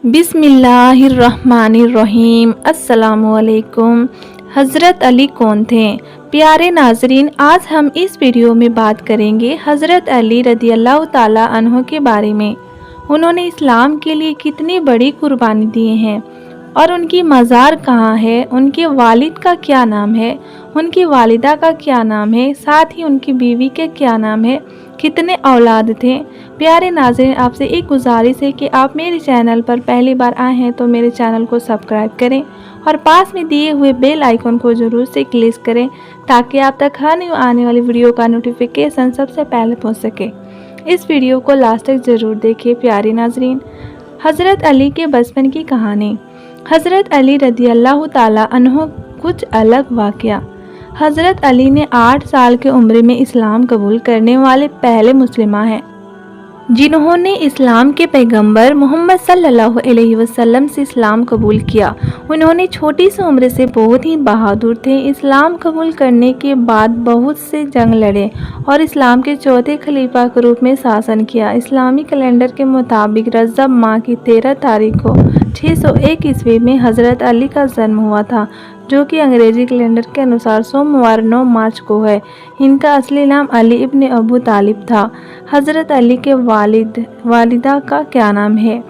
बिस्मिल्लाहिर्रहमानिर्रहीम। अस्सलामुअलैकुम। हज़रत अली कौन थे? प्यारे नाजरीन, आज हम इस वीडियो में बात करेंगे हज़रत अली रदियल्लाहु ताला अन्हो के बारे में। उन्होंने इस्लाम के लिए कितनी बड़ी कुर्बानी दी हैं और उनकी मज़ार कहाँ है, उनके वालिद का क्या नाम है, उनकी वालिदा का क्या नाम है, साथ ही उनकी बीवी के क्या नाम है, कितने औलाद थे। प्यारे नाज़रीन, आपसे एक गुजारिश है कि आप मेरे चैनल पर पहली बार आए हैं तो मेरे चैनल को सब्सक्राइब करें और पास में दिए हुए बेल आइकन को ज़रूर से क्लिक करें ताकि आप तक हर न्यू आने वाली वीडियो का नोटिफिकेशन सबसे पहले पहुंच सके। इस वीडियो को लास्ट तक ज़रूर देखिए। प्यारे नाज़रीन, हज़रत अली के बचपन की कहानी। हज़रत अली रदियल्लाहु ताला अन्हो कुछ अलग वाक़या। हज़रत अली ने 8 साल की उम्र में इस्लाम कबूल करने वाले पहले मुस्लिमा हैं जिन्होंने इस्लाम के पैगंबर मोहम्मद सल्लल्लाहु अलैहि वसल्लम से इस्लाम कबूल किया। उन्होंने छोटी सी उम्र से बहुत ही बहादुर थे। इस्लाम कबूल करने के बाद बहुत से जंग लड़े और इस्लाम के चौथे खलीफा के रूप में शासन किया। इस्लामी कैलेंडर के मुताबिक रजब माह की 13 तारीख को 601 ईस्वी में हज़रत अली का जन्म हुआ था, जो कि अंग्रेजी कैलेंडर के अनुसार सोमवार 9 मार्च को है। इनका असली नाम अली इब्न अबू तालिब था। हज़रत अली के वालिदा का क्या नाम है?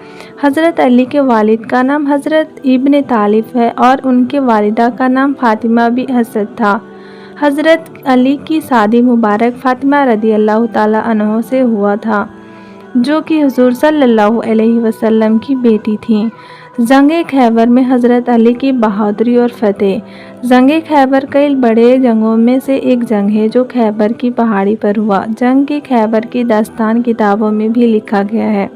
हज़रत अली के वालिद का नाम हज़रत इब्न तालिब है और उनके वालिदा का नाम फातिमा बी असद था। हज़रत अली की शादी मुबारक फातिमा रदियल्लाहु ताला अन्हो से हुआ था, जो कि हुजूर सल्लल्लाहु अलैहि वसल्लम की बेटी थीं। जंगे खैबर में हज़रत अली की बहादुरी और फतेह। जंगे खैबर कई बड़े जंगों में से एक जंग है जो खैबर की पहाड़ी पर हुआ। जंग की खैबर की दास्तान किताबों में भी लिखा गया है।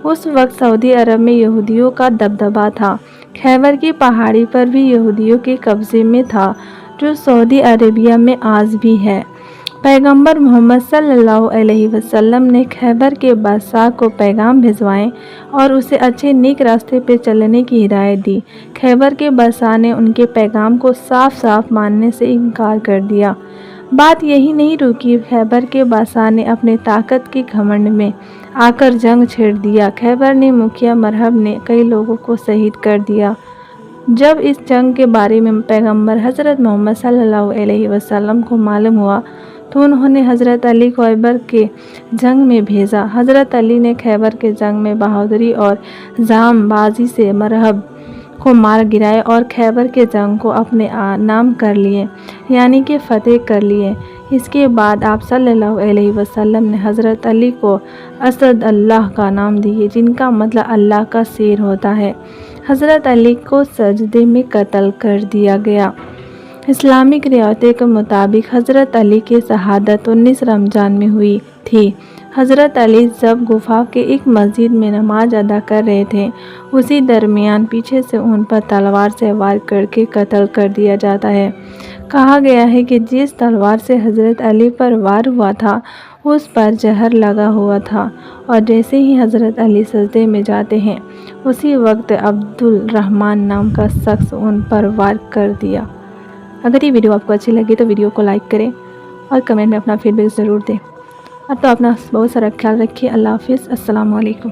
उस वक्त सऊदी अरब में यहूदियों का दबदबा था। खैबर की पहाड़ी पर भी यहूदियों के कब्जे में था, जो सऊदी अरेबिया में आज भी है। पैगंबर मोहम्मद सल्लल्लाहु अलैहि वसल्लम ने खैबर के बादशाह को पैगाम भिजवाए और उसे अच्छे नेक रास्ते पे चलने की हिदायत दी। खैबर के बादशाह ने उनके पैगाम को साफ साफ मानने से इनकार कर दिया। बात यही नहीं रुकी, खैबर के बादशाह ने अपने ताकत के घमंड में आकर जंग छेड़ दिया। खैबर ने मुखिया मरहब ने कई लोगों को शहीद कर दिया। जब इस जंग के बारे में पैगंबर हज़रत मोहम्मद सल्लल्लाहु अलैहि वसल्लम को मालूम हुआ तो उन्होंने हज़रत अली को खैबर के जंग में भेजा। हज़रत अली ने खैबर के जंग में बहादुरी और जामबाजी से मरहब को मार गिराए और खैबर के जंग को अपने नाम कर लिए, यानी कि फ़तेह कर लिए। इसके बाद आप सल्लल्लाहु अलैहि वसल्लम ने हज़रत अली को असद अल्लाह का नाम दिए, जिनका मतलब अल्लाह का शेर होता है। हज़रत अली को सजदे में कत्ल कर दिया गया। इस्लामिक रिवायतों के मुताबिक हज़रत अली की शहादत 19 रमज़ान में हुई थी। हज़रत अली जब गुफा के एक मस्जिद में नमाज अदा कर रहे थे, उसी दरमियान पीछे से उन पर तलवार से वार करके कत्ल कर दिया जाता है। कहा गया है कि जिस तलवार से हज़रत अली पर वार हुआ था उस पर जहर लगा हुआ था और जैसे ही हज़रत अली सजदे में जाते हैं उसी वक्त अब्दुल रहमान नाम का शख्स उन पर वार कर दिया। अगर ये वीडियो आपको अच्छी लगी तो वीडियो को लाइक करें और कमेंट में अपना फीडबैक ज़रूर दें। अब तो अपना बहुत सारा ख्याल रखिए। अल्लाह हाफिज़। अस्सलाम वालेकुम।